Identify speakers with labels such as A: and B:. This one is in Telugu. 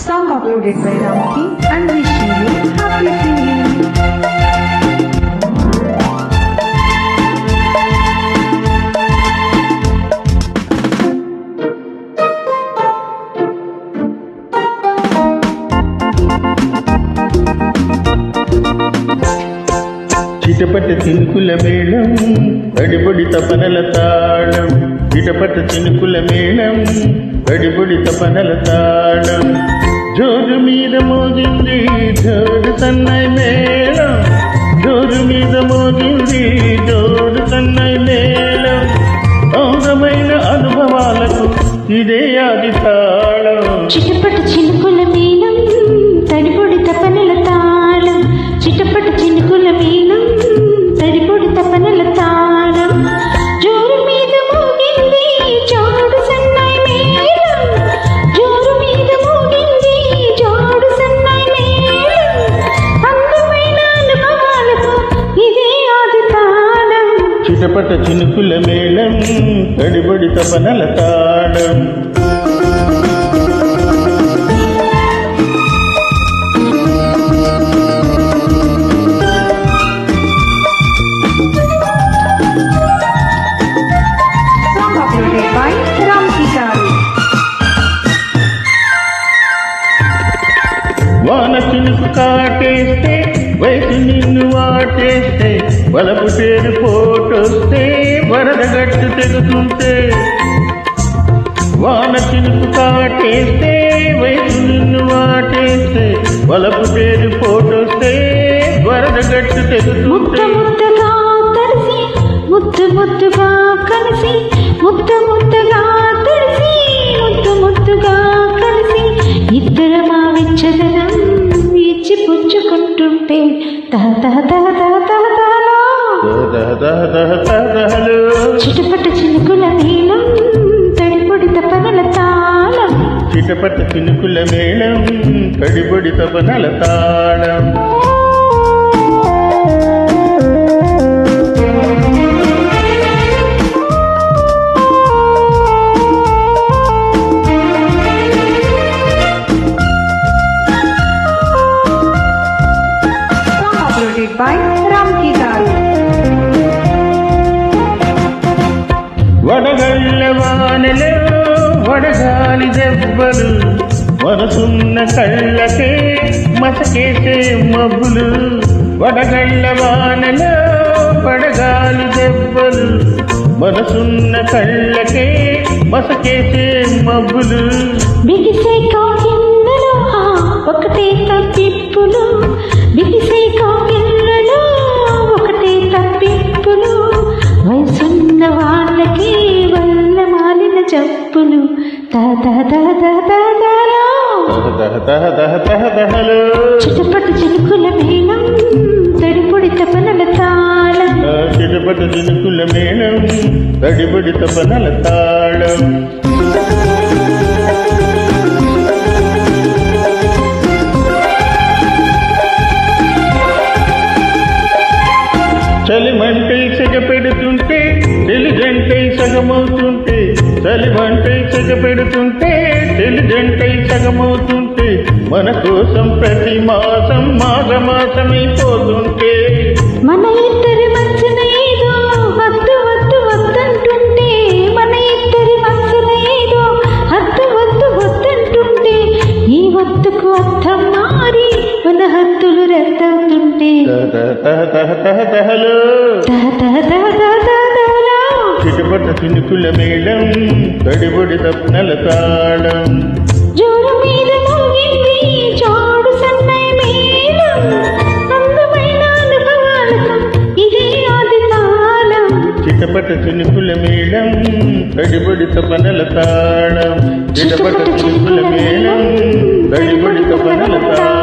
A: Song uploaded by Ramki and wishing you happy singing.
B: చిటపట చినుకుల మేళం అడిబొడి తపనల తాళం చిటపట చినుకుల మేళం అడిబొడి తపనల తాళం జోరు మీద మోగింది జోరు సన్నాయి మేళం జోరు మీద మోగింది జోరు సన్నాయి మేళం అందమైన అనుభవాలకు ఇదే ఆది తాళం
C: చిటపట చినుకుల మేళం తడిపొడి తపనల తాళం చిటపట చినుకుల మేళం తడిపొడి తపనల తాళం జోరు మీద మోగింది జోడు సన్నాయి మేళం జోరు మీద మోగింది జోడు సన్నాయి మేళం అందమైన అనుభవాలకు ఇదే ఆది తాళం
B: చిటపట చినుకుల మేళం తడిబడి తపనల తాళం
A: Song uploaded by Ramki Garu.
B: వాన చినుకు కాటేస్తే వయసు నిన్ను వాటేస్తే వలపు పేరు పోటొస్తే వరద గట్టు తెగుతుంటే వాన చినుకు కాటేస్తే వయసు నిన్ను వాటేస్తే వలపు పేరు పోటొస్తే వరద గట్టు
C: ముద్ద
B: తెగుతుంటే
C: ముద్దగా తడిసి ముద్దు ముద్దుగా కలిసి ముద్ద ముద్దగా తడిసి ముద్దు ముద్దుగా కలిసి ఇద్దరు మా వెచ్చదనం ఇచ్చి పుచ్చుకుంటుంటే
B: దహదహదహదహలో
C: చిటపట చినుకుల నీలం తడిపొడి తపనల తాళం
B: చిటపట చినుకుల మేళం తడిబడి తపనల తాళం
A: Song uploaded by Ramki Garu.
B: వడగళ్ళ వానలో వడగాలి దెబ్బలు మనసున్న కళ్ళకే మసకేసే మబ్బులు వడగళ్ళ వానలో వడగాలి దెబ్బలు మనసున్న కళ్ళకే మసకేసే మబ్బులు
C: బిగిసే కాకిళ్ళలో ఒకటే తప్పిప్పులు బిగిసే కాకిళ్ళలో ఒకటే తప్పిప్పులు వయసున్న వాళ్ళకి వల్ల మాలిన జప్పులు
B: దహదహదహదహలో
C: చిటపట చినుకుల మేళం తడిపొడి తపనల తాళం
B: చిటపట చినుకుల మేళం తడిబడి తపనల తాళం చలిమంటై సెగ పెడుతుంటే తెలిజంటై సగమవుతుంటే చలిమంటై సెగ పెడుతుంటే తెలిజంటై సగమవుతుంటే మన కోసం ప్రతి మాసం మాసమైపోతుంటే
C: మన ఇద్దరి మధ్యన ఏదో వద్దు వద్దు వద్దంటుంటే మన ఇద్దరి మధ్యన ఏదో హద్దు వద్దు వద్దంటుంటే ఈ వద్దుకు అర్థం మారి మన హద్దులు రద్దవుతుంటే
B: దహదహదహదహలో
C: దహదహదహదహదహలో
B: చిటపట చినుకుల మేళం తడిబడి తపనల తాళం
C: జోరు మీద మోగింది జోడు సన్నాయి మేళం అందమైన అనుభవాలకు ఇదే ఆది తాళం
B: చిటపట చినుకుల మేళం తడిబడి తపనల తాళం చిటపట చినుకుల మేళం తడిబడి తపనల తాళం